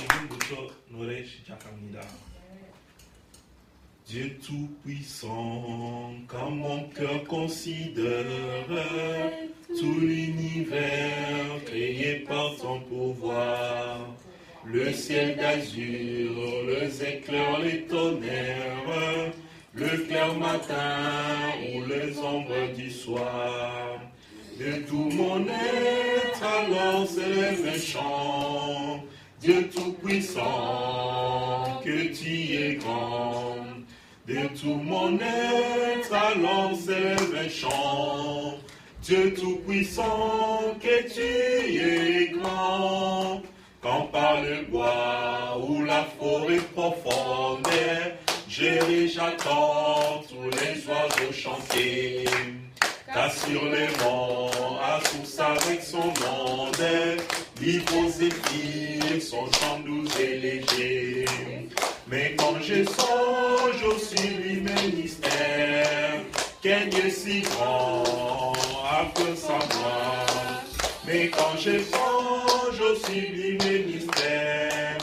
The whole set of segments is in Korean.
지금부터 노래 시작합니다. Dieu tout-puissant, quand mon cœur considère tout l'univers créé par ton pouvoir, le ciel d'azur, les éclairs, les tonnerres, le clair matin ou les ombres du soir. De tout mon être, alors s'élève un chant. Dieu tout-puissant, que tu es grand. De tout mon être, alors s'élève un chant. Dieu tout-puissant, que tu es grand. Quand par le bois ou la forêt profonde, j'attends tous les oiseaux chanter. Car sur les monts, à source avec son monde, l'hydro zéphyr, son chant doux et léger. Mais quand je songe au sublime mystère, qu'un Dieu si grand a fait savoir. Mais quand je songe au sublime mystère,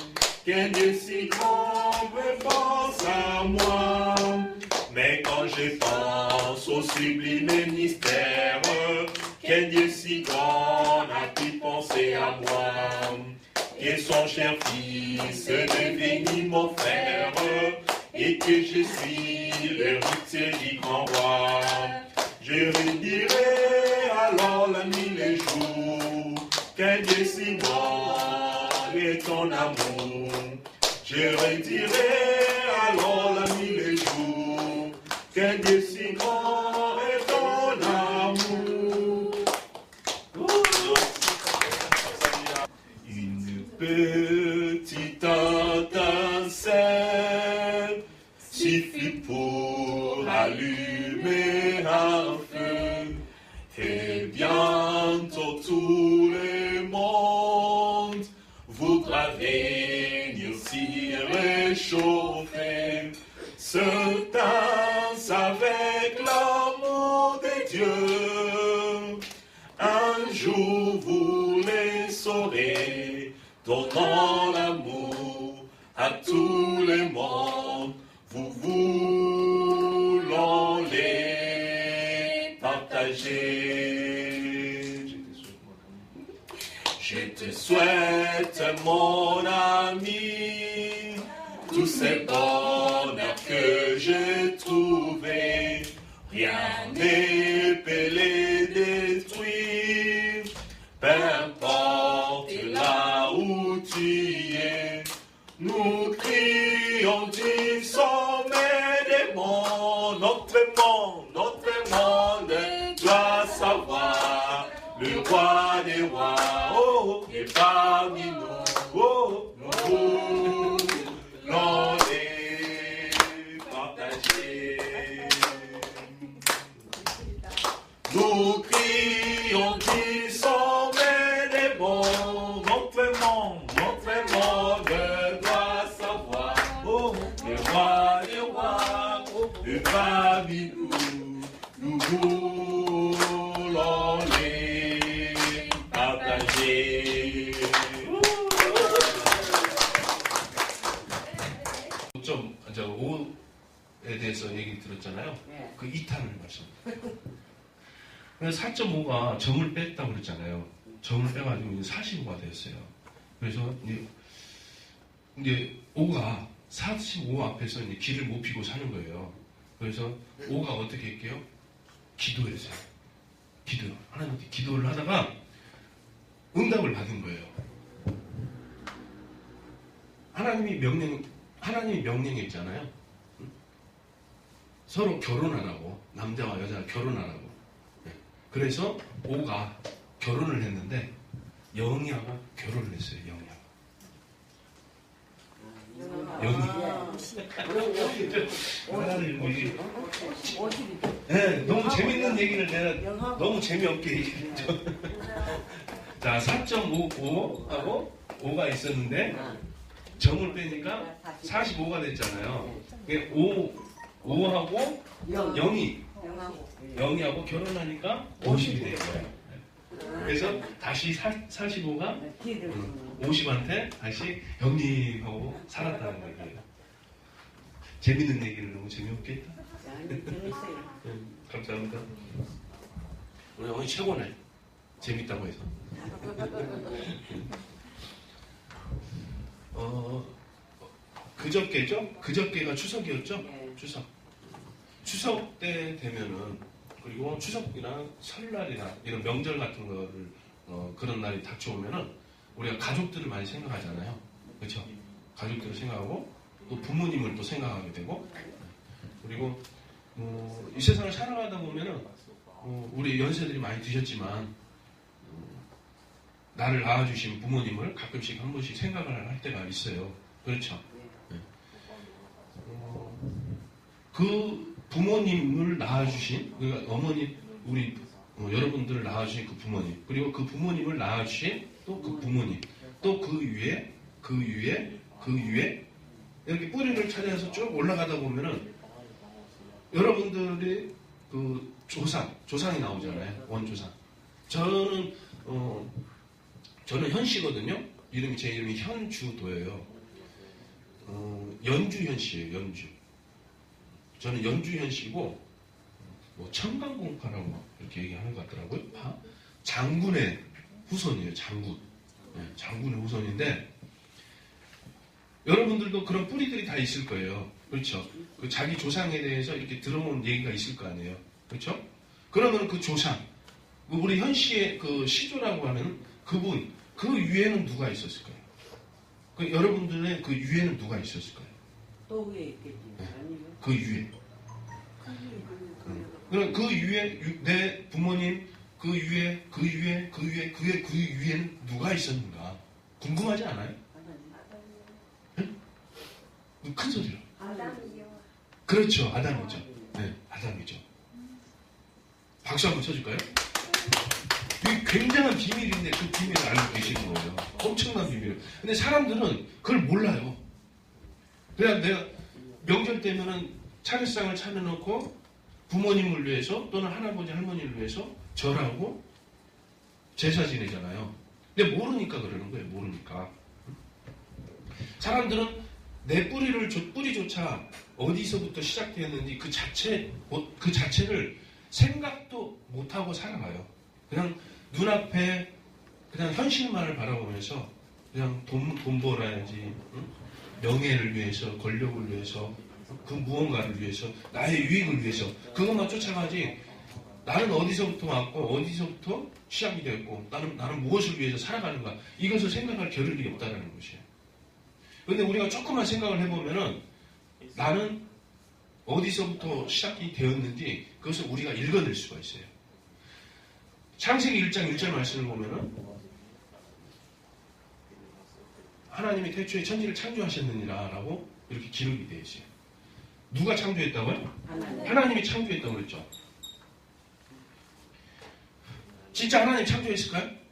qu'un Dieu si grand pense à moi. Mais quand je pense au sublime mystère, qu'un Dieu si grand a pu penser à moi, que son cher Fils devenu mon frère, et que je suis l'héritier du grand roi. Je redirai alors la nuit les jours, qu'un Dieu si grand est ton amour. Je redirai alors la nuit les jours, qu'un Dieu si grand est ton amour. Une petite étincelle suffit pour allumer un feu, et bientôt tout le monde voudra venir s'y réchauffer. Se tasse avec l'amour de Dieu. Un jour vous les saurez, donnant l'amour à tout le monde. Vous voulons les partager. Je te souhaite, mon ami, tous ces bonheurs que j'ai trouvés, rien ne peut les détruire. Peu importe là où tu es, nous crions du sommet des monts. Notre monde doit savoir le roi des rois, oh, est parmi nous, oh, nous. Non les partager. Nous crions qui sommet des monts. Notre monde doit savoir, oh, le roi des rois, le parmi nous voulons les partager. 5.5에 대해서 얘기 들었잖아요. 네. 그 2탄을 말씀드려요. 4.5가 점을 뺐다고 그랬잖아요. 점을 빼가지고 45가 됐어요. 그래서 이제 5가 45 앞에서 이제 기를 못 피고 사는 거예요. 그래서 5가 어떻게 할게요? 기도했어요. 기도. 하나님께 기도를 하다가 응답을 받은 거예요. 하나님이 명령했잖아요. 서로 결혼 안 하고, 남자와 여자가 결혼 안 하고. 그래서 5가 결혼을 했는데 영희아가 결혼을 했어요. 영희. 네, 너무 재밌는 얘기를 내가 너무 재미없게 얘기했죠. 자, 4.55하고 5가 있었는데 점을 빼니까 45가 됐잖아요. 5하고 0이하고 결혼하니까 50이 된 거예요. 그래서 다시 45가 50한테 다시 형님하고 살았다는 얘기예요. 재밌는 얘기를 너무 재미없겠다. 재밌어요. 감사합니다. 우리 어머니 최고네. 재밌다고 해서. 그저께죠? 그저께가 추석이었죠? 네. 추석 때 되면은, 그리고 추석이나 설날이나 이런 명절 같은 거를 그런 날이 닥쳐오면은 우리가 가족들을 많이 생각하잖아요. 그렇죠? 가족들을 생각하고 또 부모님을 또 생각하게 되고, 그리고 이 세상을 살아가다 보면은 우리 연세들이 많이 드셨지만 나를 낳아주신 부모님을 가끔씩 한 번씩 생각을 할 때가 있어요. 그렇죠? 네. 그 부모님을 낳아주신, 그러니까 어머니, 우리 여러분들을 낳아주신 그 부모님, 그리고 그 부모님을 낳아주신 또 그 부모님, 또 그 위에 이렇게 뿌리를 찾아서 쭉 올라가다 보면은 여러분들이 그 조상이 나오잖아요. 원조상. 저는 현씨거든요. 제 이름이 현주도예요. 연주현 씨예요. 연주. 저는 연주현 씨고, 뭐 청강공파라고 이렇게 얘기하는 것 같더라고요. 장군의 후손이에요. 장군. 네, 장군의 후손인데, 여러분들도 그런 뿌리들이 다 있을 거예요. 그렇죠? 그 자기 조상에 대해서 이렇게 들어온 얘기가 있을 거 아니에요. 그렇죠? 그러면 그 조상, 우리 현 씨의 그 시조라고 하는 그분, 그 위에는 누가 있었을까요? 그 여러분들의 그 위에는 누가 있었을까요? 또 위에 있겠지. 네. 아니요. 그 위에. 그럼 그 위에 내 부모님, 그 위에는 누가 있었는가? 궁금하지 않아요? 큰 소리로. 아담이요. 그렇죠. 아담이죠. 네, 아담이죠. 박수 한번 쳐줄까요? 이게 굉장한 비밀인데 그 비밀을 알고 계시는 거예요. 엄청난 비밀. 근데 사람들은 그걸 몰라요. 그냥 내가 명절 때면은 차례상을 차려놓고 부모님을 위해서 또는 할아버지 할머니를 위해서 절하고 제사 지내잖아요. 근데 모르니까 그러는 거예요. 모르니까. 사람들은 내 뿌리조차 어디서부터 시작되었는지 그 자체를 생각도 못하고 살아가요. 그냥 눈앞에 그냥 현실만을 바라보면서 그냥 돈 벌어야지, 명예를 위해서, 권력을 위해서, 그 무언가를 위해서, 나의 유익을 위해서 그것만 쫓아가지. 나는 어디서부터 왔고 어디서부터 시작이 되었고 나는 무엇을 위해서 살아가는가, 이것을 생각할 겨를이 없다는 것이에요. 그런데 우리가 조금만 생각을 해보면은 나는 어디서부터 시작이 되었는지 그것을 우리가 읽어낼 수가 있어요. 창세기 1장 1절 말씀을 보면은 하나님이 태초에 천지를 창조하셨느니라 라고 이렇게 기록이 되어 있어요. 누가 창조했다고요? 하나님이 창조했다고 그랬죠. 진짜 하나님 창조했을까요?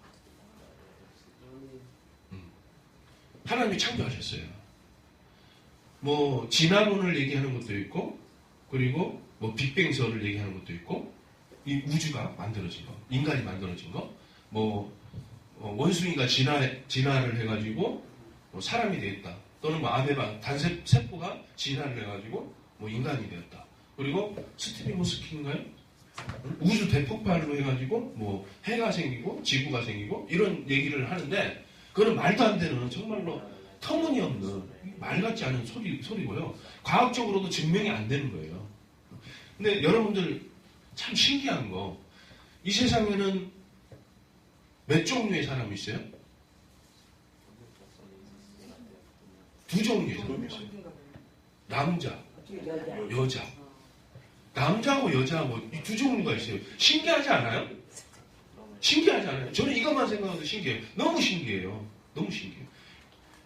하나님이 창조하셨어요. 뭐 진화론을 얘기하는 것도 있고, 그리고 뭐 빅뱅설을 얘기하는 것도 있고, 이 우주가 만들어진 거, 인간이 만들어진 거, 뭐 원숭이가 진화를 해가지고 뭐 사람이 되었다, 또는 뭐 아메바 단세포가 진화를 해가지고 뭐 인간이 되었다. 그리고 스티븐 호스키인가요? 우주 대폭발로 해가지고 뭐 해가 생기고 지구가 생기고 이런 얘기를 하는데, 그건 말도 안 되는, 정말로 터무니없는, 말 같지 않은 소리고요. 과학적으로도 증명이 안 되는 거예요. 근데 여러분들 참 신기한 거, 이 세상에는 몇 종류의 사람이 있어요? 두 종류의 사람이 있어요. 남자, 여자. 남자하고 여자하고 이 두 종류가 있어요. 신기하지 않아요? 신기하지 않아요? 저는 이것만 생각해도 신기해요. 너무 신기해요. 너무 신기해요.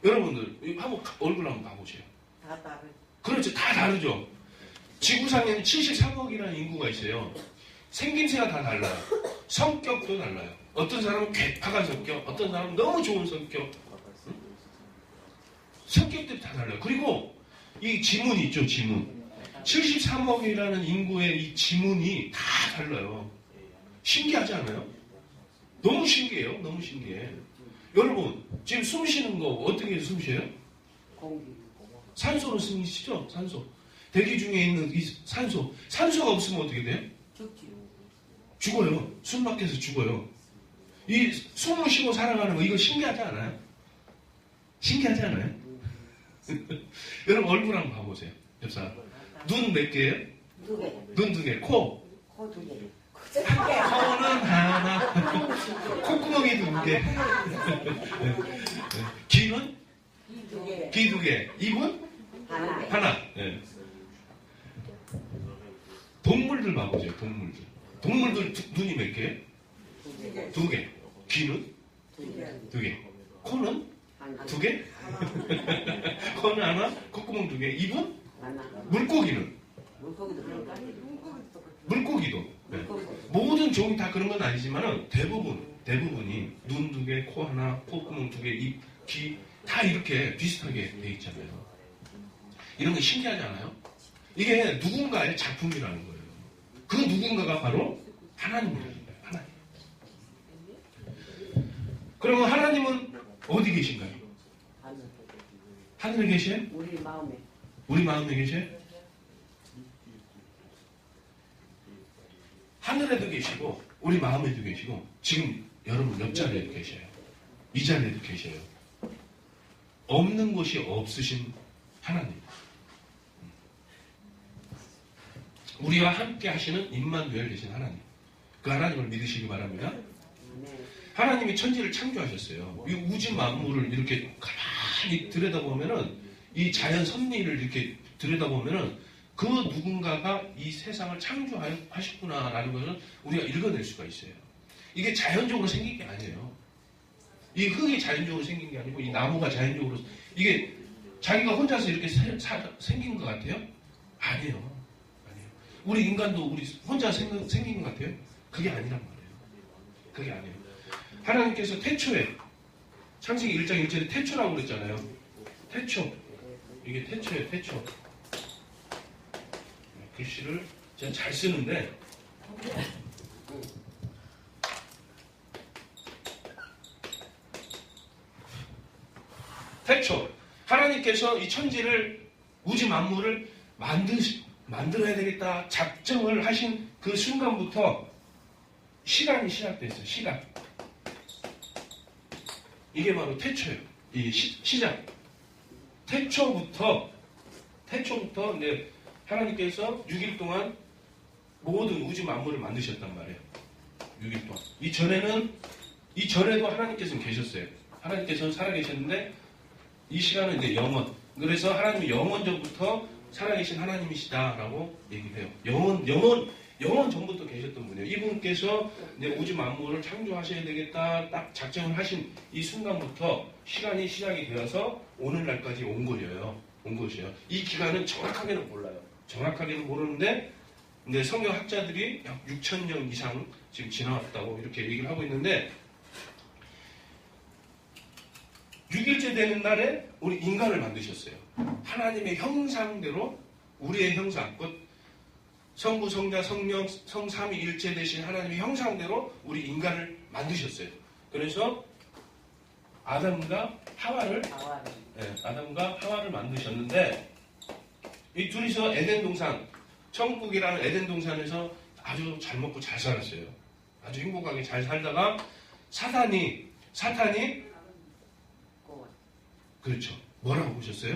여러분들 한번 얼굴 한번 봐보세요. 다 다르죠. 그렇죠. 다 다르죠. 지구상에는 73억이라는 인구가 있어요. 생김새가 다 달라요. 성격도 달라요. 어떤 사람은 괴팍한 성격, 어떤 사람은 너무 좋은 성격. 성격들이 다 달라요. 그리고 이 지문이 있죠. 지문. 73억이라는 인구의 이 지문이 다 달라요. 신기하지 않아요? 너무 신기해요. 너무 신기해. 여러분, 지금 숨 쉬는 거 어떻게 숨 쉬어요? 공기. 산소로 숨 쉬죠? 산소. 대기 중에 있는 이 산소가 없으면 어떻게 돼요? 죽지. 죽어요. 숨 막혀서 죽어요. 이 숨을 쉬고 살아가는 거 이거 신기하지 않아요? 신기하지 않아요? 여러분 얼굴 한번 봐보세요. 옆사람. 눈 몇 개예요? 2개. 눈 2개. 코. 코 2개. 코는 하나. 콧구멍이 2개. 귀는? 2개. 귀 2개. 입은? 하나. 하나. 네. 동물들 봐보세요. 동물들 눈이 몇 개예요? 2개. 2개. 귀는? 2개. 2개. 코는? 하나. 2개? 코는 하나? 콧구멍 2개. 입은? 하나. 물고기는? 물고기도 그런가? 물고기도. 네. 모든 종이 다 그런 건 아니지만 대부분이 눈 2개, 코 하나, 콧구멍 2개, 입, 귀 다 이렇게 비슷하게 돼 있잖아요. 이런 거 신기하지 않아요? 이게 누군가의 작품이라는 거예요. 그 누군가가 바로 하나님이라는 거예요. 하나님. 그러면 하나님은 어디 계신가요? 하늘. 하늘에 계셔요? 우리 마음에. 우리 마음에 계셔요? 하늘에도 계시고 우리 마음에도 계시고 지금 여러분 옆 자리에도 계셔요. 이 자리에도 계셔요. 없는 곳이 없으신 하나님. 우리와 함께 하시는 임마누엘 되신 하나님. 그 하나님을 믿으시기 바랍니다. 하나님이 천지를 창조하셨어요. 이 우주 만물을 이렇게 가만히 들여다보면은 이 자연 섭리를 이렇게 들여다보면은 그 누군가가 이 세상을 창조하셨구나라는 것을 우리가 읽어낼 수가 있어요. 이게 자연적으로 생긴 게 아니에요. 이 흙이 자연적으로 생긴 게 아니고 이 나무가 자연적으로 이게 자기가 혼자서 이렇게 생긴 것 같아요? 아니에요. 우리 인간도 우리 혼자 생긴 것 같아요? 그게 아니란 말이에요. 그게 아니에요. 하나님께서 태초에 창세기 1장 1절에 태초라고 그랬잖아요. 태초. 이게 태초예요. 태초. 글씨를 제가 잘 쓰는데 태초. 하나님께서 이 천지를 우주 만물을 만들어야 되겠다 작정을 하신 그 순간부터 시간이 시작됐어요. 시간. 이게 바로 태초예요. 이 시작. 태초부터 이제 하나님께서 6일 동안 모든 우주 만물을 만드셨단 말이에요. 6일 동안. 이전에도 하나님께서는 계셨어요. 하나님께서는 살아계셨는데 이 시간은 이제 영원. 그래서 하나님이 영원전부터 살아계신 하나님이시다라고 얘기를 해요. 영원 전부터 계셨던 분이에요. 이분께서 이제 우주 만물을 창조하셔야 되겠다 딱 작정을 하신 이 순간부터 시간이 시작이 되어서 오늘날까지 온 거예요. 이 기간은 정확하게는 몰라요. 정확하게는 모르는데 근데 성경학자들이 약 6,000년 이상 지금 지나왔다고 이렇게 얘기를 하고 있는데 6일째 되는 날에 우리 인간을 만드셨어요. 하나님의 형상대로 우리의 형상, 곧 성부, 성자, 성령, 성삼위 일체 되신 하나님의 형상대로 우리 인간을 만드셨어요. 그래서 아담과 하와를 만드셨는데 이 둘이서 에덴 동산, 천국이라는 에덴 동산에서 아주 잘 먹고 잘 살았어요. 아주 행복하게 잘 살다가 사탄이 그렇죠. 뭐라고 보셨어요?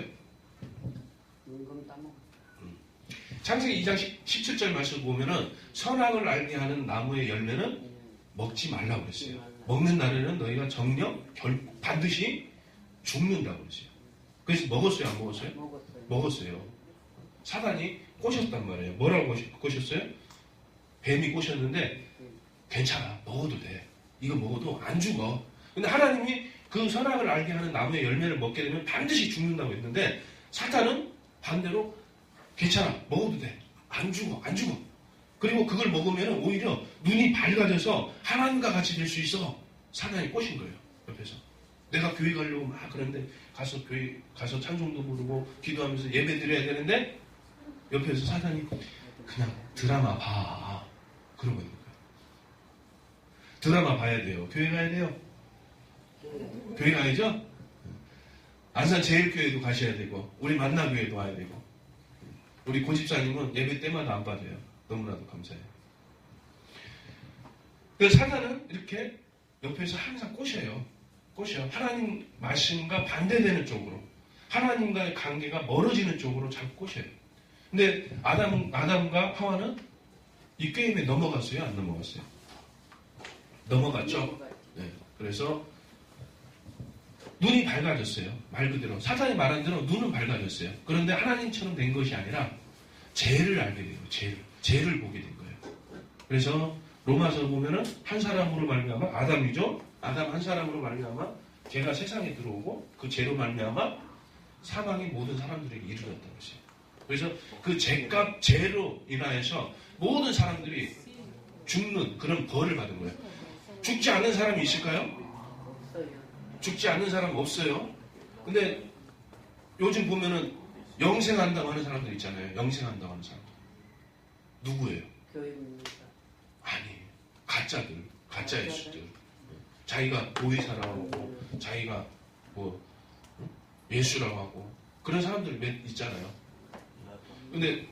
창세기 2장 17절 말씀 보면은 선악을 알게 하는 나무의 열매는 먹지 말라고 그랬어요. 먹는 날에는 너희가 정녕 반드시 죽는다고 그랬어요. 그래서 먹었어요? 안 먹었어요? 먹었어요. 사단이 꼬셨단 말이에요. 뭐라고 꼬셨어요? 뱀이 꼬셨는데 괜찮아. 먹어도 돼. 이거 먹어도 안 죽어. 근데 하나님이 그 선악을 알게 하는 나무의 열매를 먹게 되면 반드시 죽는다고 했는데 사탄은 반대로 괜찮아. 먹어도 돼. 안 죽어. 그리고 그걸 먹으면 오히려 눈이 밝아져서 하나님과 같이 될 수 있어. 사단이 꼬신 거예요. 옆에서. 내가 교회 가려고 막 그러는데 교회 가서 찬송도 부르고 기도하면서 예배 드려야 되는데 옆에서 사단이 그냥 드라마 봐. 그러고 있는 거예요. 드라마 봐야 돼요. 교회 가야 돼요. 교회 가야죠? 안산 제일교회도 가셔야 되고 우리 만나교회도 와야 되고 우리 고집사님은 예배 때마다 안 빠져요. 너무나도 감사해요. 그래서 사단은 이렇게 옆에서 항상 꼬셔요. 하나님 말씀과 반대되는 쪽으로 하나님과의 관계가 멀어지는 쪽으로 자꾸 꼬셔요. 근데 아담과 하와는 이 게임에 넘어갔어요? 안 넘어갔어요? 넘어갔죠? 네. 그래서 눈이 밝아졌어요. 말 그대로. 사탄이 말한 대로 눈은 밝아졌어요. 그런데 하나님처럼 된 것이 아니라 죄를 알게 돼요. 죄를 보게 된 거예요. 그래서 로마서 보면은 한 사람으로 말미암아 아담이죠. 아담 한 사람으로 말미암아 죄가 세상에 들어오고 그 죄로 말미암아 사망이 모든 사람들에게 이르렀다는 것이에요. 그래서 그 죄로 인하여서 모든 사람들이 죽는 그런 벌을 받은 거예요. 죽지 않는 사람이 있을까요? 죽지 않는 사람 없어요. 근데 요즘 보면은 영생한다고 하는 사람들 있잖아요. 영생한다고 하는 사람들. 누구예요? 교회입니다. 아니, 가짜 예수들. 자기가 보혜사라고 하고, 자기가 뭐 예수라고 하고 그런 사람들 몇 있잖아요. 근데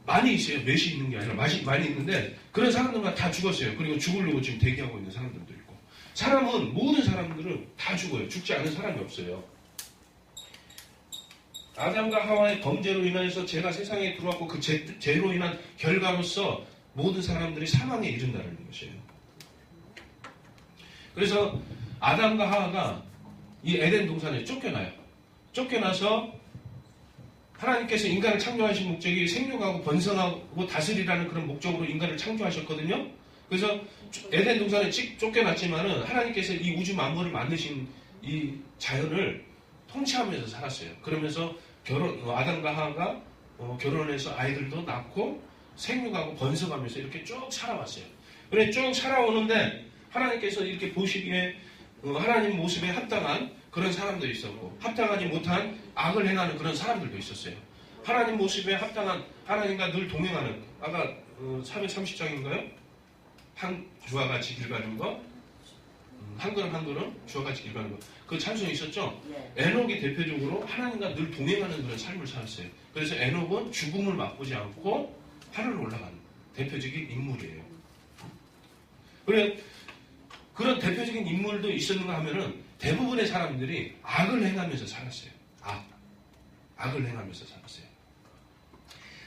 많이 있어요. 몇이 있는 게 아니라 많이 있는데 그런 사람들만 다 죽었어요. 그리고 죽으려고 지금 대기하고 있는 사람들도 있고. 모든 사람들은 다 죽어요. 죽지 않은 사람이 없어요. 아담과 하와의 범죄로 인해서 죄가 세상에 들어왔고 그 죄로 인한 결과로서 모든 사람들이 사망에 이른다는 것이에요. 그래서 아담과 하와가 이 에덴 동산에 쫓겨나요. 쫓겨나서 하나님께서 인간을 창조하신 목적이 생육하고 번성하고 다스리라는 그런 목적으로 인간을 창조하셨거든요. 그래서 에덴 동산에 쫓겨났지만은 하나님께서 이 우주 만물을 만드신 이 자연을 통치하면서 살았어요. 그러면서 아담과 하와가 결혼해서 아이들도 낳고 생육하고 번성하면서 이렇게 쭉 살아왔어요. 그래 쭉 살아오는데 하나님께서 이렇게 보시기에 하나님 모습에 합당한 그런 사람도 있었고 합당하지 못한 악을 행하는 그런 사람들도 있었어요. 하나님 모습에 합당한 하나님과 늘 동행하는 아까 430장인가요? 한 주와 같이 길 가는 거 한 걸음 한 걸음 주와 같이 길 가는 거 그 찬송이 있었죠? 네. 에녹이 대표적으로 하나님과 늘 동행하는 그런 삶을 살았어요. 그래서 에녹은 죽음을 맛보지 않고 하늘을 올라가는 대표적인 인물이에요. 그래 그런 대표적인 인물도 있었는가 하면은 대부분의 사람들이 악을 행하면서 살았어요. 악을 행하면서 살았어요.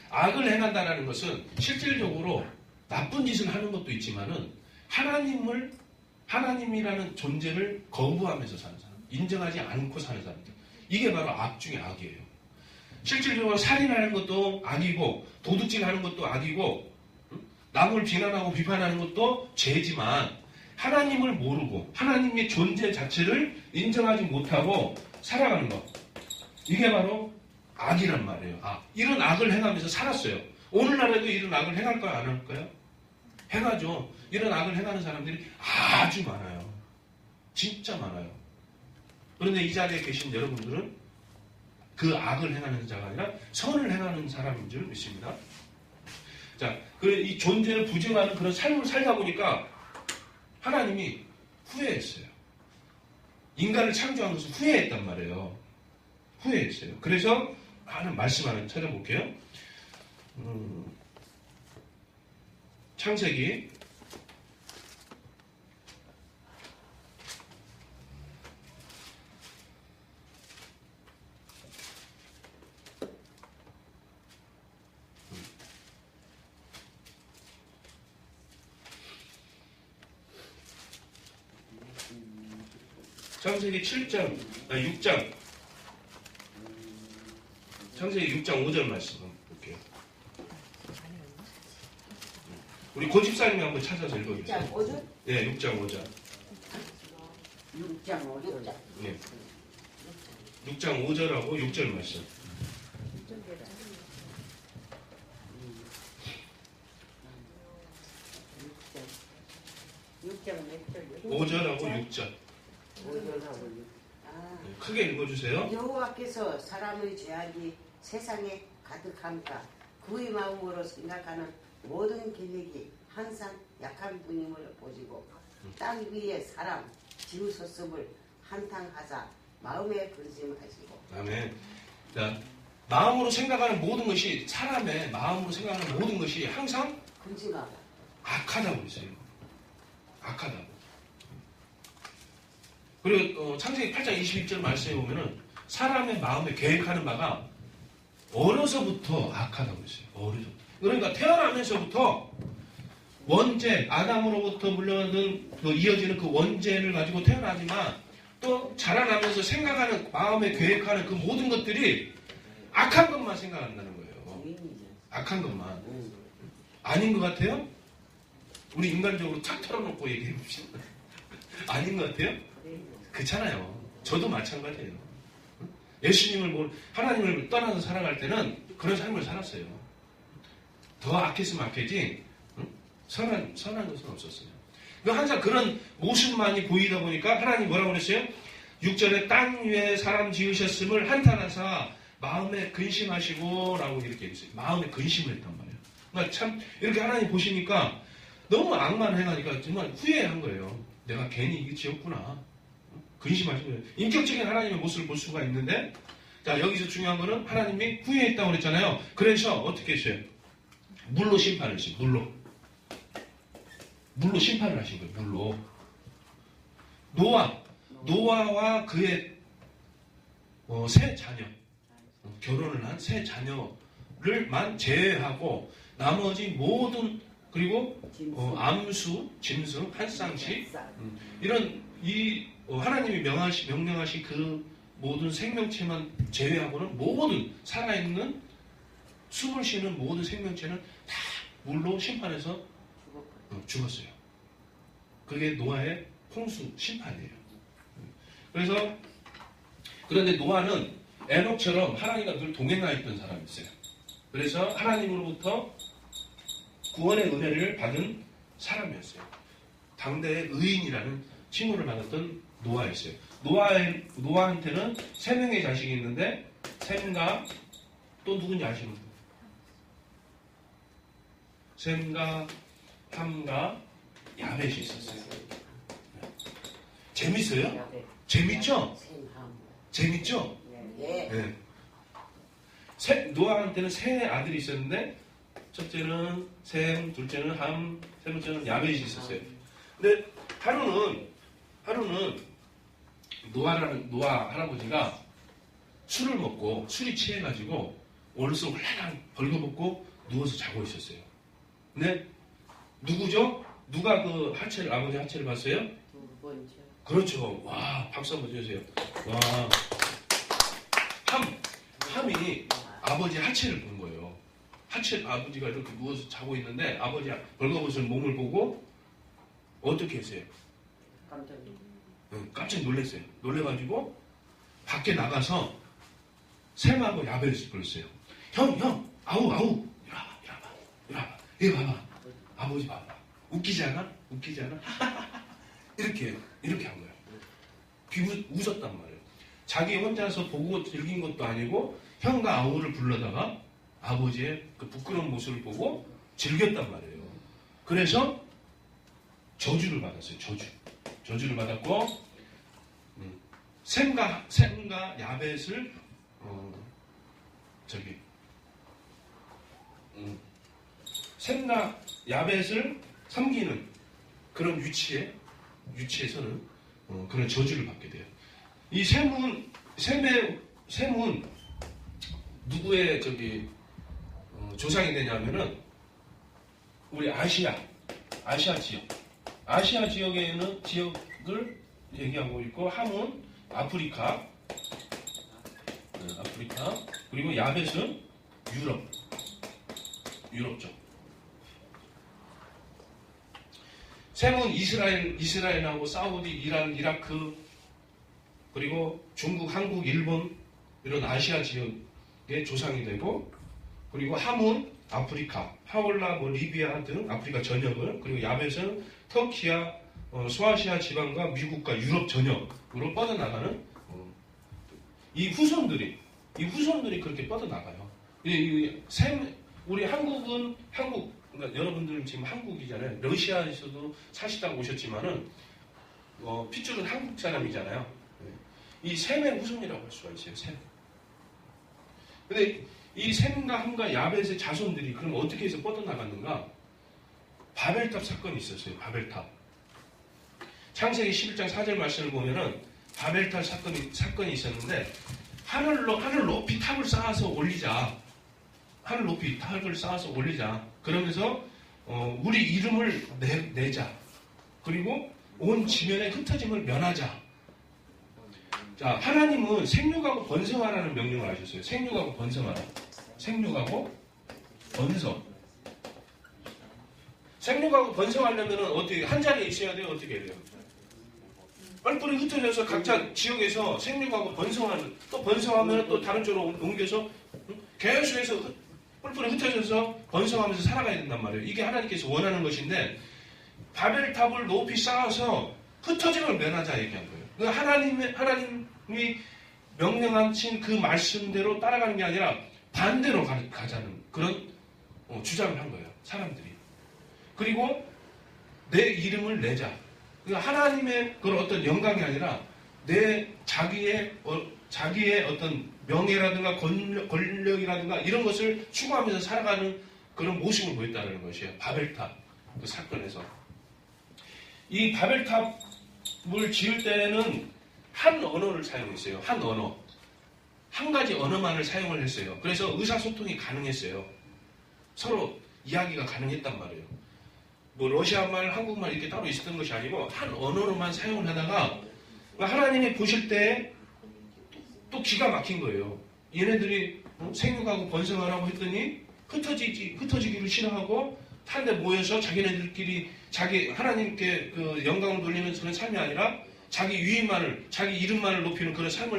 악을 행한다는 것은 실질적으로 나쁜 짓을 하는 것도 있지만은 하나님이라는 존재를 거부하면서 사는 사람, 인정하지 않고 사는 사람들. 이게 바로 악 중에 악이에요. 실질적으로 살인하는 것도 악이고, 도둑질하는 것도 악이고, 남을 비난하고 비판하는 것도 죄지만, 하나님을 모르고, 하나님의 존재 자체를 인정하지 못하고 살아가는 것. 이게 바로 악이란 말이에요. 이런 악을 행하면서 살았어요. 오늘날에도 이런 악을 행할까요? 안 할까요? 행하죠. 이런 악을 행하는 사람들이 아주 많아요. 진짜 많아요. 그런데 이 자리에 계신 여러분들은 그 악을 행하는 자가 아니라 선을 행하는 사람인 줄 믿습니다. 자, 이 존재를 부정하는 그런 삶을 살다 보니까 하나님이 후회했어요. 인간을 창조한 것을 후회했단 말이에요. 후회했어요. 그래서 하는 말씀 하나 찾아볼게요. 창세기 6장 창세기 6장 5절 말씀 한번 볼게요. 우리 고집사님이 한번 찾아서 읽어주세요. 6장 5절? 네, 6장 5절. 6장 5절. 네. 6장 5절하고 6절 말씀. 6장 몇 절? 5절하고 6절. 5절하고 6절. 크게 읽어주세요. 여호와께서 사람의 죄악이 세상에 가득함과 그의 마음으로 생각하는 모든 계획이 항상 약한 분임을 보시고 땅 위에 사람 지으셨음을 한탄하자 마음에 근심하시고. 아멘. 자, 마음으로 생각하는 모든 것이 사람의 마음으로 생각하는 모든 것이 항상 근심하다. 악하다고 했어요. 악하다고. 그리고 창세기 8장 21절 말씀에 보면은 사람의 마음에 계획하는 바가 어려서부터 악하다고 했어요. 어려서부터. 그러니까 태어나면서부터 원죄, 아담으로부터 물려받은 이어지는 그 원죄를 가지고 태어나지만 또 자라나면서 생각하는 마음에 계획하는 그 모든 것들이 악한 것만 생각한다는 거예요. 주인이죠. 악한 것만. 아닌 것 같아요? 우리 인간적으로 탁 털어놓고 얘기해 봅시다. 아닌 것 같아요? 그렇잖아요. 저도 마찬가지예요. 예수님을 하나님을 떠나서 살아갈 때는 그런 삶을 살았어요. 더 악했으면 악했지 선한 것은 없었어요. 항상 그런 모습만이 보이다 보니까 하나님 뭐라고 그랬어요? 6절에 땅 위에 사람 지으셨음을 한탄하사 마음에 근심하시고 라고 이렇게 했어요. 마음에 근심을 했단 말이에요. 그러니까 참 이렇게 하나님 보시니까 너무 악만 행하니까 정말 후회한 거예요. 내가 괜히 이게 지었구나. 근심하신 거예요. 인격적인 하나님의 모습을 볼 수가 있는데 자 여기서 중요한 거는 하나님이 후회했다고 그랬잖아요. 그래서 어떻게 했어요? 물로 심판을 했어요. 물로 심판을 하신 거예요. 물로. 노아와 그의 세 자녀 결혼을 한 세 자녀를만 제외하고 나머지 모든 그리고 암수, 짐승 한 쌍씩 이런 하나님이 명령하신 그 모든 생명체만 제외하고는 모든 살아있는 숨을 쉬는 모든 생명체는 다 물로 심판해서 죽었어요. 그게 노아의 홍수 심판이에요. 그래서 그런데 노아는 에녹처럼 하나님과 늘 동행하였던 사람이었어요. 그래서 하나님으로부터 구원의 은혜를 받은 사람이었어요. 당대의 의인이라는 칭호를 받았던 노아였어요. 노아한테는 3명의 자식이 있는데 셈과 또 누군지 아시는 분? 셈과 함과 야벳이 있었어요. 재밌어요? 재밌죠? 재밌죠? 예. 네. 노아한테는 3 아들이 있었는데 첫째는 셈, 둘째는 함, 세 번째는 야벳이 있었어요. 근데 하루는 노아 할아버지가 술을 먹고 술이 취해가지고 원수 홀라당 벌거벗고 누워서 자고 있었어요. 근데 누구죠? 누가 그 아버지 하체를 봤어요? 두 번째. 그렇죠. 와, 박수 한번 주세요. 와. 함이 아버지 하체를 본 거예요. 아버지가 이렇게 누워서 자고 있는데 아버지 벌거벗은 몸을 보고 어떻게 했어요? 깜짝 놀랐어요. 놀래가지고 밖에 나가서 셈하고 야벳을 불렀어요. 형, 아우, 이리 와봐. 얘 봐봐. 아버지 봐봐. 웃기지 않아? 이렇게 한 거예요. 웃었단 말이에요. 자기 혼자서 보고 즐긴 것도 아니고 형과 아우를 불러다가 아버지의 그 부끄러운 모습을 보고 즐겼단 말이에요. 그래서 저주를 받았어요. 저주를 받았고 셈과 야벳을 셈과 야벳을 섬기는 그런 위치에서는 그런 저주를 받게 돼요. 이 셈은 누구의 조상이 되냐면은 우리 아시아 지역에는 지역을 얘기하고 있고 함은 아프리카 그리고 야벳은 유럽 쪽. 셈은 이스라엘하고 사우디, 이란, 이라크 그리고 중국, 한국, 일본 이런 아시아 지역의 조상이 되고 그리고 함은 아프리카, 하올라, 리비아 등 아프리카 전역을 그리고 야벳은 터키와 소아시아 지방과 미국과 유럽 전역으로 뻗어나가는 이 후손들이 그렇게 뻗어나가요. 우리 한국 그러니까 여러분들은 지금 한국이잖아요. 러시아에서도 사시다가 오셨지만은 핏줄은 한국 사람이잖아요. 이 셈의 후손이라고 할 수가 있어요. 셈. 근데 이 셈과 함과 야벳의 자손들이 그럼 어떻게 해서 뻗어나갔는가? 바벨탑 사건이 있었어요. 바벨탑. 창세기 11장 4절 말씀을 보면은 바벨탑 사건이 있었는데 하늘 높이 탑을 쌓아서 올리자. 하늘 높이 탑을 쌓아서 올리자. 그러면서 우리 이름을 내자. 그리고 온 지면의 흩어짐을 면하자. 자, 하나님은 생육하고 번성하라는 명령을 하셨어요. 생육하고 번성하라. 생육하고 번성. 생육하고 번성하려면 어떻게 한 자리에 있어야 돼요? 어떻게 해야 돼요? 뿔뿔이 흩어져서 각자 지역에서 생육하고 번성하는, 또 번성하면 또 다른 쪽으로 옮겨서 계속해서 뿔뿔이 흩어져서 번성하면서 살아가야 된단 말이에요. 이게 하나님께서 원하는 것인데 바벨탑을 높이 쌓아서 흩어짐을 면하자 얘기한 거예요. 하나님이 명령하신 그 말씀대로 따라가는 게 아니라 반대로 가자는 그런 주장을 한 거예요. 사람들이. 그리고 내 이름을 내자. 그러니까 하나님의 그런 어떤 영광이 아니라 자기의 어떤 명예라든가 권력이라든가 이런 것을 추구하면서 살아가는 그런 모습을 보였다는 것이에요. 바벨탑 그 사건에서. 이 바벨탑을 지을 때는 한 언어를 사용했어요. 한 언어. 한 가지 언어만을 사용을 했어요. 그래서 의사소통이 가능했어요. 서로 이야기가 가능했단 말이에요. 뭐 러시아말, 한국말 이렇게 따로 있었던 것이 아니고 한 언어로만 사용을 하다가 하나님이 보실 때 또 기가 막힌 거예요. 얘네들이 생육하고 번성하라고 했더니 흩어지기를 싫어하고 탄 데 모여서 자기네들끼리 하나님께 그 영광을 돌리는 그런 삶이 아니라 자기 유인만을, 자기 이름만을 높이는 그런 삶을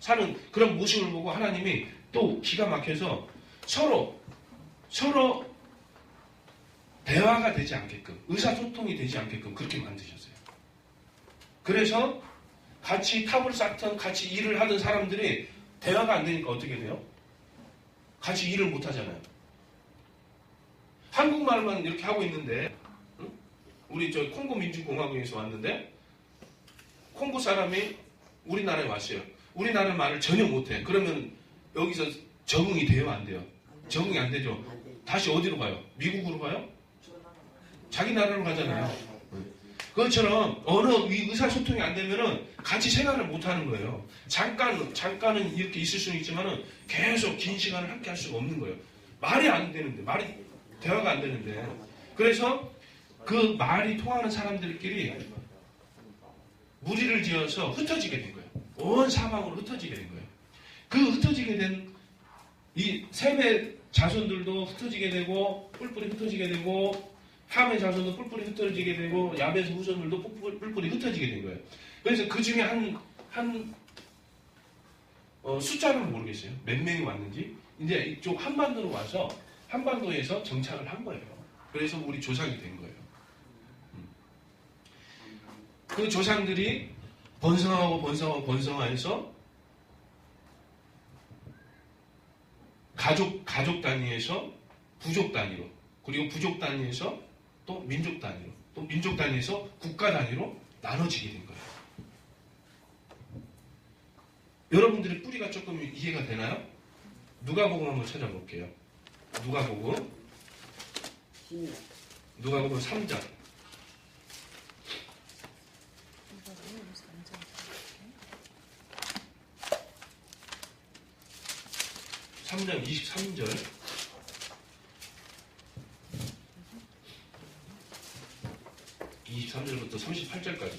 사는 그런 모습을 보고 하나님이 또 기가 막혀서 서로 대화가 되지 않게끔, 의사소통이 되지 않게끔 그렇게 만드셨어요. 그래서 같이 탑을 쌓던, 같이 일을 하던 사람들이 대화가 안 되니까 어떻게 돼요? 같이 일을 못 하잖아요. 한국말만 이렇게 하고 있는데, 우리 저 콩고 민주공화국에서 왔는데, 콩고 사람이 우리나라에 왔어요. 우리나라 말을 전혀 못해. 그러면 여기서 적응이 돼요? 안 돼요? 적응이 안 되죠. 다시 어디로 가요? 미국으로 가요? 자기 나라로 가잖아요. 그것처럼 의사소통이 안 되면은 같이 생활을 못 하는 거예요. 잠깐은 이렇게 있을 수는 있지만은 계속 긴 시간을 함께 할 수가 없는 거예요. 말이 안 되는데, 대화가 안 되는데. 그래서 그 말이 통하는 사람들끼리 무리를 지어서 흩어지게 된 거예요. 온 사방으로 흩어지게 된 거예요. 그 흩어지게 된 이 셈의 자손들도 흩어지게 되고, 뿔뿔이 흩어지게 되고, 함의 자손도 뿔뿔이 흩어지게 되고, 야벳의 후손들도 뿔뿔이 흩어지게 된 거예요. 그래서 그 중에 숫자는 모르겠어요. 몇 명이 왔는지. 이제 이쪽 한반도로 와서 한반도에서 정착을 한 거예요. 그래서 우리 조상이 된 거예요. 그 조상들이 번성하여서 가족 단위에서 부족 단위로, 그리고 부족 단위에서 또 민족 단위로, 또 민족 단위에서 국가 단위로 나눠지게 된 거예요. 여러분들의 뿌리가 조금 이해가 되나요? 누가복음 한번 찾아볼게요. 누가복음 3장. 3장 23절. 23절부터 38절까지.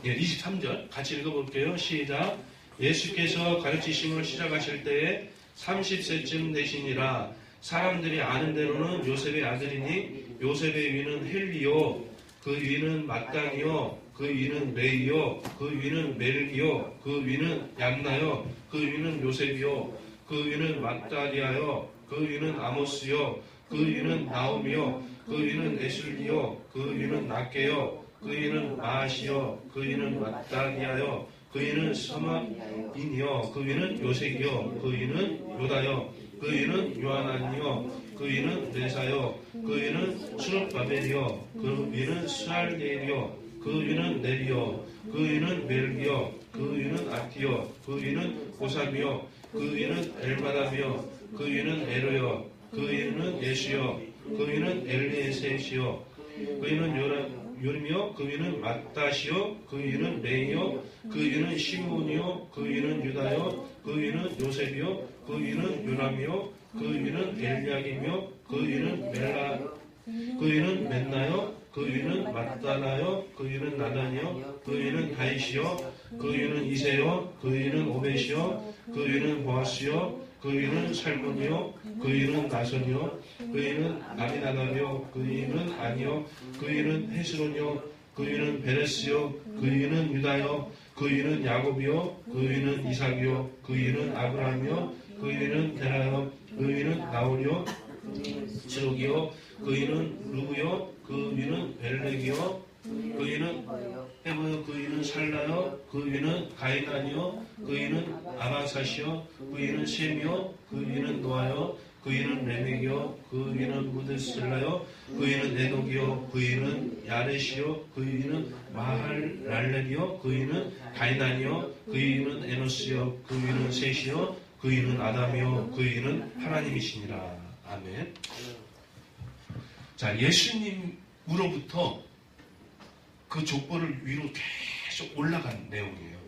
예, 23절 같이 읽어볼게요. 시작. 예수께서 가르치심을 시작하실 때에 30세쯤 되시니라. 사람들이 아는 대로는 요셉의 아들이니 요셉의 위는 헬리요, 그 위는 마따니요, 그 위는 레이요, 그 위는 멜기요, 그 위는 얀나요, 그 위는 요셉이요, 그 위는 마따리아요, 그 위는 아모스요, 그 위는 나오미요, 그 위는 에슬리요, 그 위는 나케요, 그 위는 마시요, 그 위는 마따니아요, 그 위는 서마인이요, 그 위는 요색이요, 그 위는 요다요, 그 위는 요하나니요 그 위는 레사요 그 위는 수룹바벨이요 그 위는 스알데리요 그 위는 네리요 그 위는 멜기요 그 위는 아티요 그 위는 고삼이요 그 위는 엘마담이요 그 위는 에르요 그 위는 예수요 그 위는 엘리에셋이요 그 위는 요림이요 그 위는 마따시요 그 위는 레이요 그 위는 시몬이요 그 위는 유다요 그 위는 요셉이요 그 위는 요람이요 그 위는 엘리야김이요 그 위는 그 위는 멘나요 그 위는 마따나요 그 위는 나단이요 그 위는 다이시요 그 위는 이세요 그 위는 오벳이요 그 위는 보아스요 그 위는 살몬이요 그 위는 나선이요 그 위는 아미나답이요 그 위는 아니요 그 위는 헤스론이요 그 위는 베레스요 그 위는 유다요 그 위는 야곱이요 그 위는 이삭이요 그 위는 아브라함이요 그 위는 데라요 그 위는 나홀이요 스룩이요 그 위는 루브요 그 위는 벨렉이요 그 위는 헤브요 그 위는 살라요 그 위는 가이난이요 그 위는 아마사시요 그 위는 셈이요 그 위는 노아요 그 위는 레멕이요 그 위는 무드셀라요 그 위는 에녹이요 그 위는 야렛이요 그 위는 마할랄렐이요 그 위는 가이난이요 그 위는 에노스요 그 위는 셋이요 그 위는 아담이요 그 위는 하나님이시니라. 아멘. 자, 예수님으로부터 그 족보를 위로 계속 올라간 내용이에요.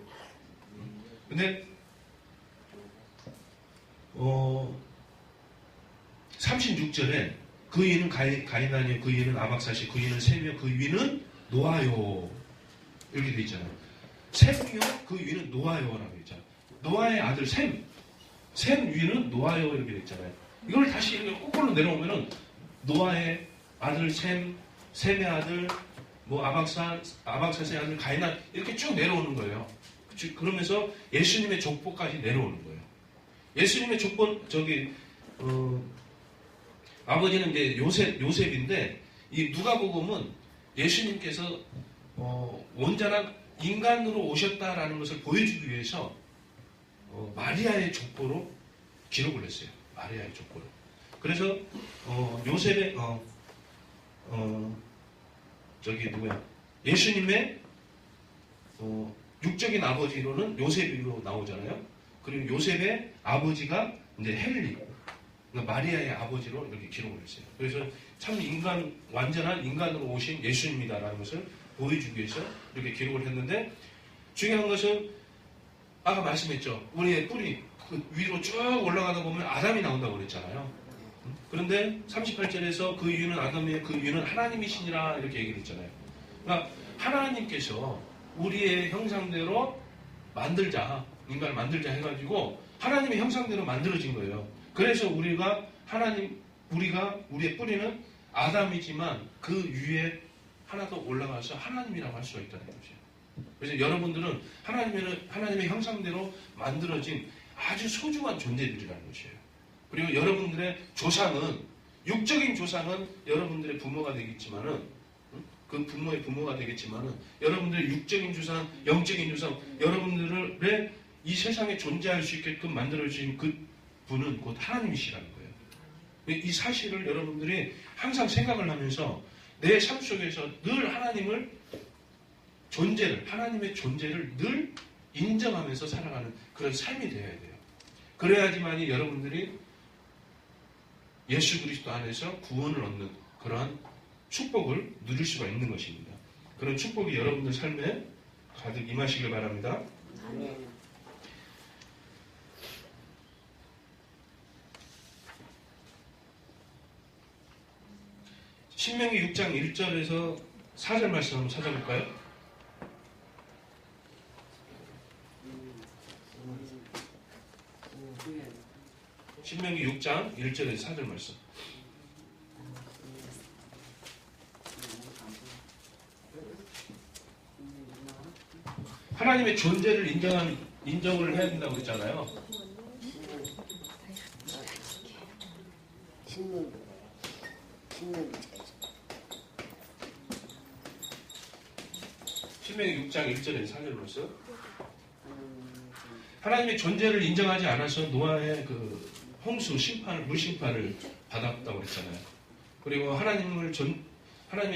근데 36절에 그 위는 가이난이요 그 위는 아박사시 그 위는 셈이요 그 위는 노아요 이렇게 돼 있잖아요. 셈이요 그 위는 노아요라고 있잖아요. 노아의 아들 셈 위는 노아요 이렇게 돼 있잖아요. 이걸 다시 거꾸로 내려오면은 노아의 아들 셈의 아들 뭐 아박사스의 아들 가이난 이렇게 쭉 내려오는 거예요. 그러면서 예수님의 족보까지 내려오는 거예요. 예수님의 족보 아버지는 이제 요셉인데 이 누가복음은 예수님께서 온전한 인간으로 오셨다라는 것을 보여주기 위해서 마리아의 족보로 기록을 했어요. 마리아의 족보로. 그래서 요셉의 예수님의 육적인 아버지로는 요셉으로 나오잖아요. 그리고 요셉의 아버지가 이제 헬리, 그러니까 마리아의 아버지로 이렇게 기록을 했어요. 그래서 참 완전한 인간으로 오신 예수님이다라는 것을 보여주기 위해서 이렇게 기록을 했는데 중요한 것은 아까 말씀했죠. 우리의 뿌리 그 위로 쭉 올라가다 보면 아담이 나온다고 그랬잖아요. 그런데 38절에서 그 이유는 아담이에요. 그 이유는 하나님이시니라 이렇게 얘기를 했잖아요. 그러니까 하나님께서 우리의 형상대로 인간을 만들자 해가지고 하나님의 형상대로 만들어진 거예요. 그래서 우리의 뿌리는 아담이지만 그 위에 하나 더 올라가서 하나님이라고 할 수가 있다는 거죠. 그래서 여러분들은 하나님의 형상대로 만들어진 아주 소중한 존재들이라는 것이에요. 그리고 여러분들의 육적인 조상은 여러분들의 부모가 되겠지만은, 그 부모의 부모가 되겠지만은, 여러분들의 육적인 조상, 영적인 조상, 여러분들의 이 세상에 존재할 수 있게끔 만들어진 그 분은 곧 하나님이시라는 거예요. 이 사실을 여러분들이 항상 생각을 하면서 내 삶 속에서 늘 하나님의 존재를 늘 인정하면서 살아가는 그런 삶이 되어야 돼요. 그래야지만이 여러분들이 예수 그리스도 안에서 구원을 얻는 그러한 축복을 누릴 수가 있는 것입니다. 그런 축복이 여러분들 삶에 가득 임하시길 바랍니다. 아멘. 신명기 6장 1절에서 4절 말씀 한번 찾아볼까요? 신명기 6장 1절에서 4절 말씀. 하나님의 존재를 인정을 해야 된다고 그랬잖아요. 신명기 6장 1절에서 4절 말씀. 하나님의 존재를 인정하지 않아서 노아의 그 홍수 심판을 물심판을 받았다고 그랬잖아요. 그리고 하나님의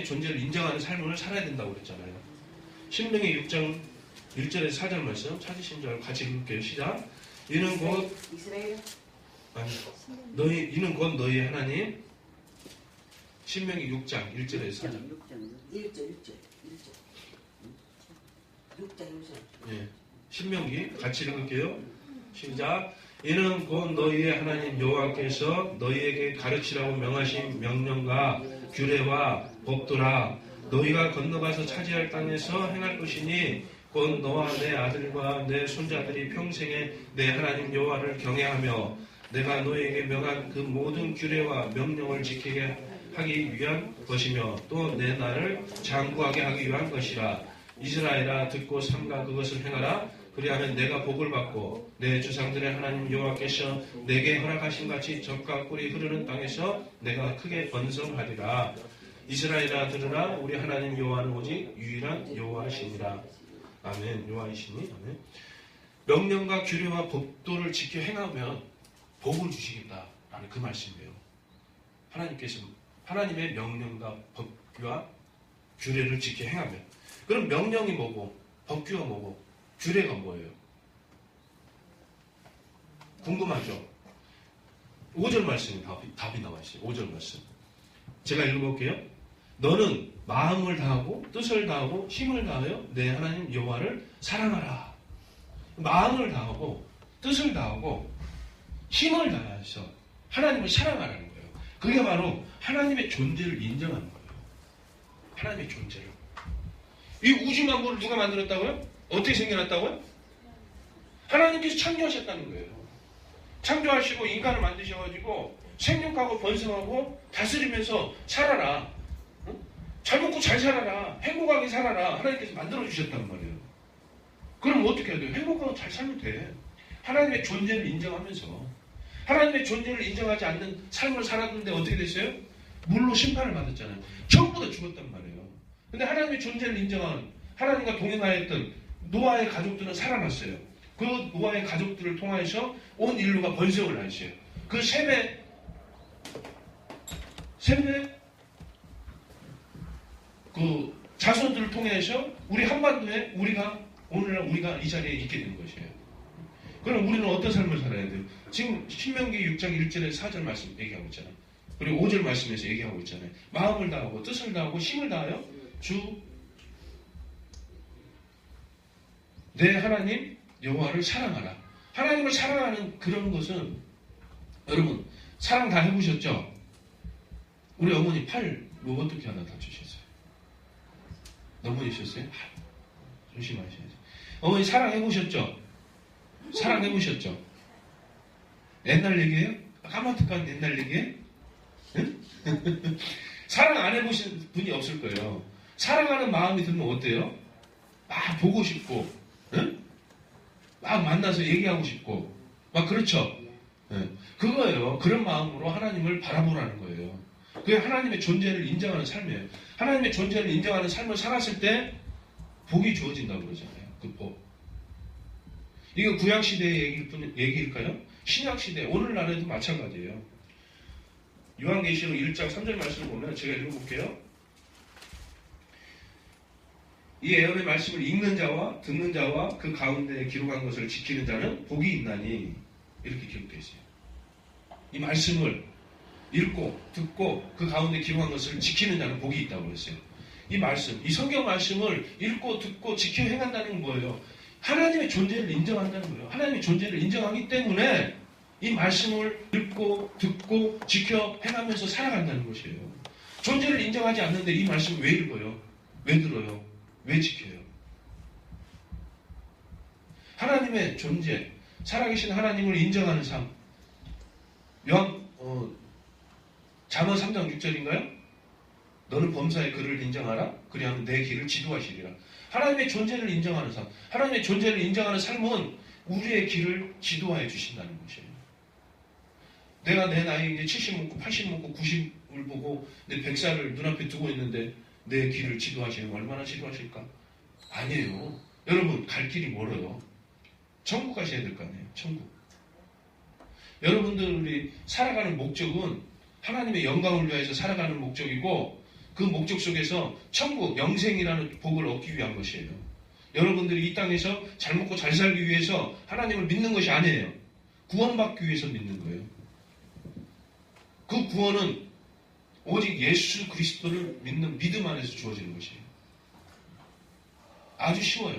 존재를 인정하는 삶을 살아야 된다고 그랬잖아요. 신명기 6장 1절에서 4절 말씀 찾으신 줄 알고 같이 읽을게요. 시작. 이는 곧 이스라엘 이는 곧 너희의 하나님. 신명기 6장 1절에서 4절. 1절 6장 1절. 예. 신명기 같이 읽을게요. 시작. 이는 곧 너희의 하나님 여호와께서 너희에게 가르치라고 명하신 명령과 규례와 법도라. 너희가 건너가서 차지할 땅에서 행할 것이니 곧 너와 내 아들과 내 손자들이 평생에 내 하나님 여호와를 경외하며 내가 너희에게 명한 그 모든 규례와 명령을 지키게 하기 위한 것이며 또 내 나를 장구하게 하기 위한 것이라. 이스라엘아 듣고 삼가 그것을 행하라. 그리하면 내가 복을 받고 내 조상들의 하나님 여호와께서 내게 허락하신 같이 젖과 꿀이 흐르는 땅에서 내가 크게 번성하리라. 이스라엘아 들으라. 우리 하나님 여호와는 오직 유일한 여호와시니라. 아멘. 여호와이시니. 아멘. 명령과 규례와 법도를 지켜 행하면 복을 주시겠다라는 그 말씀이에요. 하나님께서 하나님의 명령과 법규와 규례를 지켜 행하면. 그럼 명령이 뭐고 법규가 뭐고 규례가 뭐예요? 궁금하죠? 5절 말씀이 답이 나와 있어요. 5절 말씀. 제가 읽어볼게요. 너는 마음을 다하고 뜻을 다하고 힘을 다하여 내 하나님 여호와를 사랑하라. 마음을 다하고 뜻을 다하고 힘을 다해서 하나님을 사랑하라는 거예요. 그게 바로 하나님의 존재를 인정하는 거예요. 하나님의 존재를. 이 우주 만물을 누가 만들었다고요? 어떻게 생겨났다고요? 하나님께서 창조하셨다는 거예요. 창조하시고 인간을 만드셔가지고 생육하고 번성하고 다스리면서 살아라. 응? 잘 먹고 잘 살아라. 행복하게 살아라. 하나님께서 만들어주셨단 말이에요. 그럼 어떻게 해야 돼요? 행복하고 잘 살면 돼. 하나님의 존재를 인정하면서. 하나님의 존재를 인정하지 않는 삶을 살았는데 어떻게 됐어요? 물로 심판을 받았잖아요. 전부 다 죽었단 말이에요. 근데 하나님의 존재를 인정한 하나님과 동행하였던 노아의 가족들은 살아났어요. 그 노아의 가족들을 통해서 온 인류가 번성을 하셨어요. 그 셈의 그 자손들을 통해서 우리 한반도에 오늘날 우리가 이 자리에 있게 된 것이에요. 그럼 우리는 어떤 삶을 살아야 돼요? 지금 신명기 6장 1절에 4절 말씀 얘기하고 있잖아요. 그리고 5절 말씀에서 얘기하고 있잖아요. 마음을 다하고 뜻을 다하고 힘을 다하여 주 내 하나님 여호와를 사랑하라. 하나님을 사랑하는 그런 것은 여러분 사랑 다 해보셨죠? 우리 어머니 팔 뭐 어떻게 하나 다주셨어요? 넘어지셨어요? 조심하셔야죠. 어머니 사랑해보셨죠? 사랑해보셨죠? 옛날 얘기예요? 까마득한 옛날 얘기예요? 응? 사랑 안 해보신 분이 없을 거예요. 사랑하는 마음이 들면 어때요? 막 보고 싶고 응? 막 만나서 얘기하고 싶고 막 그렇죠? 응. 그거예요. 그런 마음으로 하나님을 바라보라는 거예요. 그게 하나님의 존재를 인정하는 삶이에요. 하나님의 존재를 인정하는 삶을 살았을 때 복이 주어진다고 그러잖아요. 그 복. 이거 구약시대의 얘기일까요? 신약시대, 오늘날에도 마찬가지예요. 요한계시록 1장 3절 말씀을 보면 제가 읽어볼게요. 이 예언의 말씀을 읽는 자와 듣는 자와 그 가운데에 기록한 것을 지키는 자는 복이 있나니 이렇게 기록되어 있어요. 이 말씀을 읽고 듣고 그 가운데 기록한 것을 지키는 자는 복이 있다고 했어요. 이 말씀, 이 성경 말씀을 읽고 듣고 지켜 행한다는 건 뭐예요? 하나님의 존재를 인정한다는 거예요. 하나님의 존재를 인정하기 때문에 이 말씀을 읽고 듣고 지켜 행하면서 살아간다는 것이에요. 존재를 인정하지 않는데 이 말씀을 왜 읽어요? 왜 들어요? 왜 지켜요? 하나님의 존재, 살아계신 하나님을 인정하는 삶. 잠언 3장 6절인가요? 너는 범사의 그를 인정하라. 그리하면 내 길을 지도하시리라. 하나님의 존재를 인정하는 삶. 하나님의 존재를 인정하는 삶은 우리의 길을 지도하여 주신다는 것이에요. 내가 내 나이 이제 70 먹고 80 먹고 90을 보고 내 100살을 눈앞에 두고 있는데 내 길을 지도하시면 얼마나 지도하실까? 아니에요. 여러분 갈 길이 멀어요. 천국 가셔야 될 거 아니에요. 천국. 여러분들이 살아가는 목적은 하나님의 영광을 위해서 살아가는 목적이고 그 목적 속에서 천국, 영생이라는 복을 얻기 위한 것이에요. 여러분들이 이 땅에서 잘 먹고 잘 살기 위해서 하나님을 믿는 것이 아니에요. 구원받기 위해서 믿는 거예요. 그 구원은 오직 예수 그리스도를 믿는 믿음 안에서 주어지는 것이에요. 아주 쉬워요.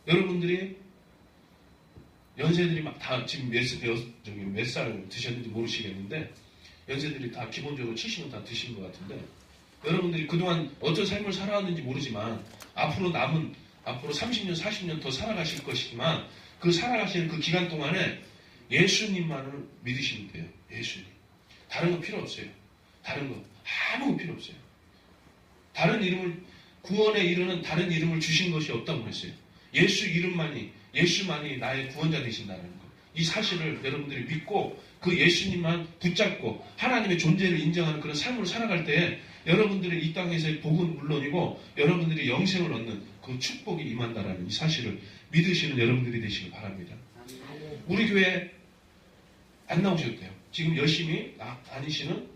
여러분들이 연세들이 막 다 지금 몇 살 드셨는지 모르시겠는데 연세들이 다 기본적으로 70은 다 드신 것 같은데 여러분들이 그동안 어떤 삶을 살아왔는지 모르지만 앞으로 30년, 40년 더 살아가실 것이지만 그 살아가시는 그 기간 동안에 예수님만을 믿으시면 돼요. 예수님. 다른 거 필요 없어요. 다른 거 아무 필요 없어요. 다른 이름을 구원에 이르는 다른 이름을 주신 것이 없다고 했어요. 예수만이 나의 구원자 되신다는 것. 이 사실을 여러분들이 믿고 그 예수님만 붙잡고 하나님의 존재를 인정하는 그런 삶을 살아갈 때 여러분들의 이 땅에서의 복은 물론이고 여러분들이 영생을 얻는 그 축복이 임한다라는 이 사실을 믿으시는 여러분들이 되시길 바랍니다. 우리 교회 안 나오셔도 돼요. 지금 열심히 다니시는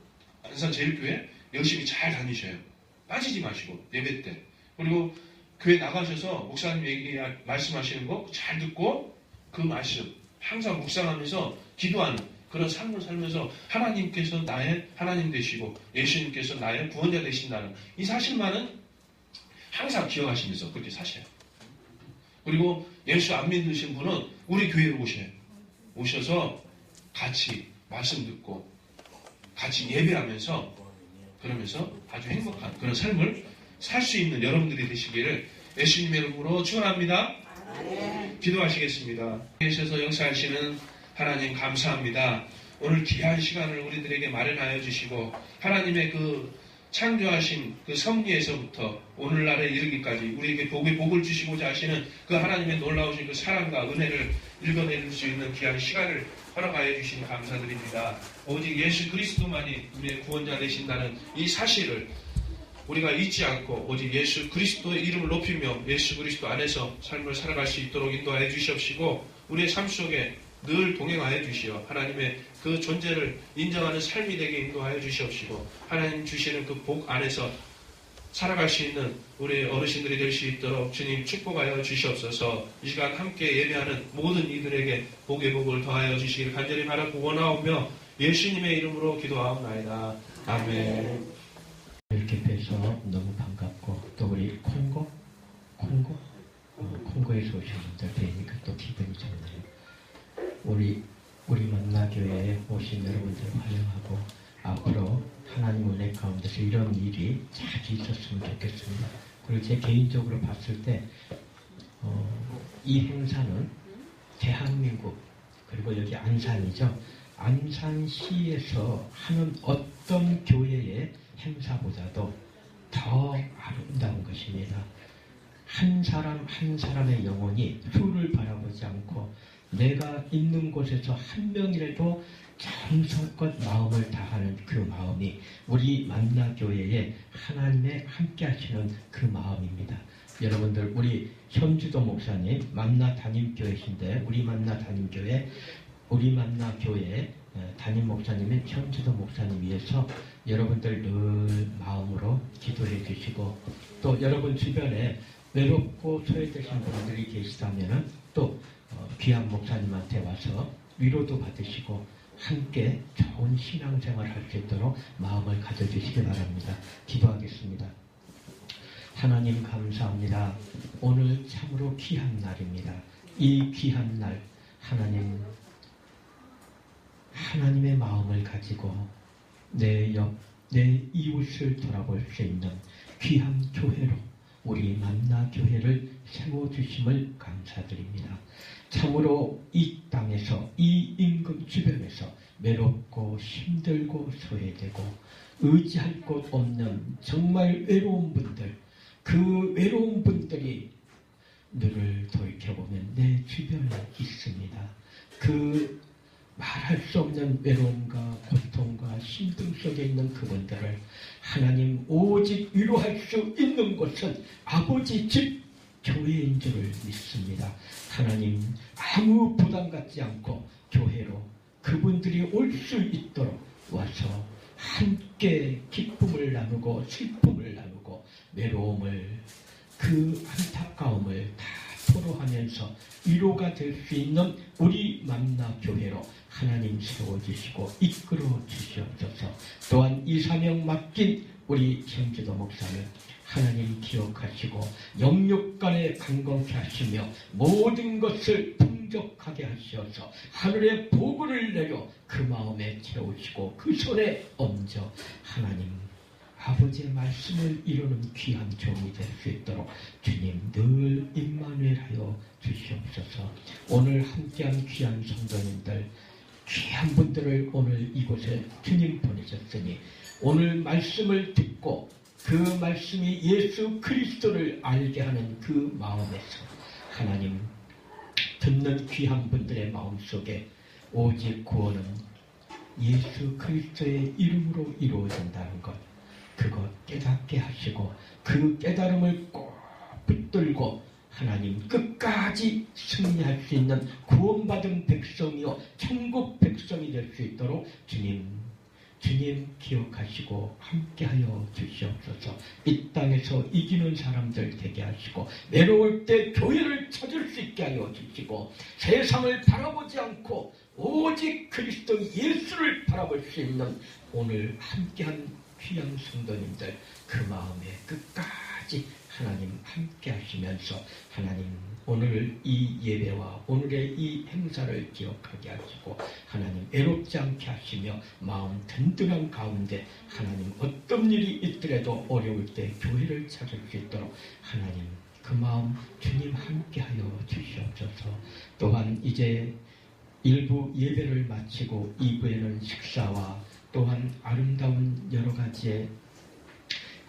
안산제일교회 열심히 잘 다니셔요. 빠지지 마시고 예배 때. 그리고 교회 나가셔서 목사님 말씀하시는 거 잘 듣고 그 말씀 항상 묵상하면서 기도하는 그런 삶을 살면서 하나님께서 나의 하나님 되시고 예수님께서 나의 구원자 되신다는 이 사실만은 항상 기억하시면서 그렇게 사셔요. 그리고 예수 안 믿으신 분은 우리 교회로 오셔요. 오셔서 같이 말씀 듣고 같이 예배하면서 그러면서 아주 행복한 그런 삶을 살 수 있는 여러분들이 되시기를 예수님의 이름으로 축원합니다. 기도하시겠습니다. 계셔서 역사하시는 하나님 감사합니다. 오늘 귀한 시간을 우리들에게 마련하여 주시고 하나님의 그 창조하신 그 섭리에서부터 오늘날에 이르기까지 우리에게 복을 주시고자 하시는 그 하나님의 놀라우신 그 사랑과 은혜를 읽어낼 수 있는 귀한 시간을 허락하여 주시니 감사드립니다. 오직 예수 그리스도만이 우리의 구원자 되신다는 이 사실을 우리가 잊지 않고 오직 예수 그리스도의 이름을 높이며 예수 그리스도 안에서 삶을 살아갈 수 있도록 인도하여 주시옵시고 우리의 삶 속에 늘 동행하여 주시어 하나님의 그 존재를 인정하는 삶이 되게 인도하여 주시옵시고 하나님 주시는 그 복 안에서 살아갈 수 있는 우리 어르신들이 될 수 있도록 주님 축복하여 주시옵소서. 이 시간 함께 예배하는 모든 이들에게 복의 복을 더하여 주시기를 간절히 바라고 원하오며 예수님의 이름으로 기도하옵나이다. 아멘. 이렇게 뵈서 너무 반갑고 또 우리 콩고에서 오신 분들 뵈니까 또 기분이 좋네요. 우리 만나교회에 오신 여러분들 환영하고 앞으로 하나님 은혜 가운데서 이런 일이 자주 있었으면 좋겠습니다. 그리고 제 개인적으로 봤을 때 이 행사는 대한민국 그리고 여기 안산이죠. 안산시에서 하는 어떤 교회의 행사보다도 더 아름다운 것입니다. 한 사람 한 사람의 영혼이 수를 바라보지 않고 내가 있는 곳에서 한 명이라도 정성껏 마음을 다하는 그 마음이 우리 만나교회에 하나님의 함께 하시는 그 마음입니다. 여러분들 우리 현주도 목사님 만나 담임교회신데 우리 만나 교회 담임 목사님인 현주도 목사님 위해서 여러분들 늘 마음으로 기도해 주시고 또 여러분 주변에 외롭고 소외되신 분들이 계시다면 또 귀한 목사님한테 와서 위로도 받으시고 함께 좋은 신앙생활 할 수 있도록 마음을 가져주시기 바랍니다. 기도하겠습니다. 하나님 감사합니다. 오늘 참으로 귀한 날입니다. 이 귀한 날 하나님의 마음을 가지고 내 이웃을 돌아볼 수 있는 귀한 교회로 우리 만나교회를 세워주심을 감사드립니다. 참으로 이 땅에서 이 임금 주변에서 외롭고 힘들고 소외되고 의지할 곳 없는 정말 외로운 분들 그 외로운 분들이 너를 돌이켜보면 내 주변에 있습니다. 그 말할 수 없는 외로움과 고통과 힘듦 속에 있는 그분들을 하나님 오직 위로할 수 있는 곳은 아버지 집 교회인 줄을 믿습니다. 하나님 아무 부담 갖지 않고 교회로 그분들이 올 수 있도록 와서 함께 기쁨을 나누고 슬픔을 나누고 외로움을 그 안타까움을 다 토로하면서 위로가 될 수 있는 우리 만나 교회로 하나님 세워주시고 이끌어 주시옵소서. 또한 이 사명 맡긴 우리 현지도 목사를 하나님 기억하시고 영육간에 강건케 하시며 모든 것을 풍족하게 하시어서 하늘의 복을 내려 그 마음에 채우시고 그 손에 얹어 하나님 아버지의 말씀을 이루는 귀한 종이 될 수 있도록 주님 늘 임마누엘하여 주시옵소서. 오늘 함께한 귀한 성도님들 귀한 분들을 오늘 이곳에 주님 보내셨으니 오늘 말씀을 듣고 그 말씀이 예수 그리스도를 알게 하는 그 마음에서 하나님 듣는 귀한 분들의 마음속에 오직 구원은 예수 그리스도의 이름으로 이루어진다는 것 그것 깨닫게 하시고 그 깨달음을 꼭 붙들고 하나님 끝까지 승리할 수 있는 구원받은 백성이요 천국 백성이 될 수 있도록 주님 기억하시고 함께하여 주시옵소서. 이 땅에서 이기는 사람들 되게 하시고 외로울 때 교회를 찾을 수 있게 하여 주시고 세상을 바라보지 않고 오직 그리스도 예수를 바라볼 수 있는 오늘 함께한 귀한 성도님들 그 마음에 끝까지 하나님 함께 하시면서 하나님 오늘 이 예배와 오늘의 이 행사를 기억하게 하시고 하나님 외롭지 않게 하시며 마음 든든한 가운데 하나님 어떤 일이 있더라도 어려울 때 교회를 찾을 수 있도록 하나님 그 마음 주님 함께 하여 주시옵소서. 또한 이제 1부 예배를 마치고 2부에는 식사와 또한 아름다운 여러 가지의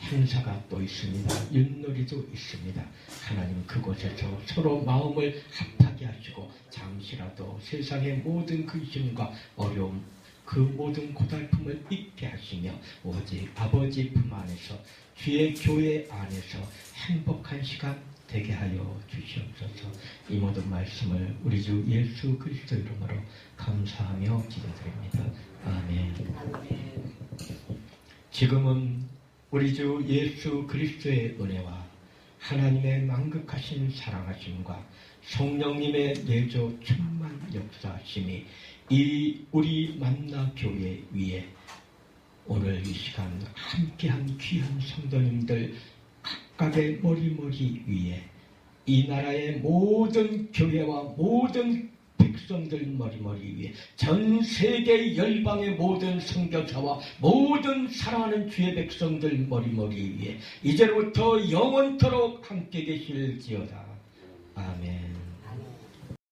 행사가 또 있습니다. 윷놀이도 있습니다. 하나님 그곳에서 서로 마음을 합하게 하시고 잠시라도 세상의 모든 근심과 어려움 그 모든 고달픔을 잊게 하시며 오직 아버지 품 안에서 주의 교회 안에서 행복한 시간 되게 하여 주시옵소서. 이 모든 말씀을 우리 주 예수 그리스도 이름으로 감사하며 기도드립니다. 아멘. 지금은 우리 주 예수 그리스도의 은혜와 하나님의 만극하신 사랑하심과 성령님의 내조 충만 역사하심이 이 우리 만나 교회 위에 오늘 이 시간 함께한 귀한 성도님들 각각의 머리머리 위에 이 나라의 모든 교회와 모든 백성들 머리머리 위에 전 세계 열방의 모든 선교사와 모든 사랑하는 주의 백성들 머리머리 위에 이제부터 영원토록 함께 계실지어다.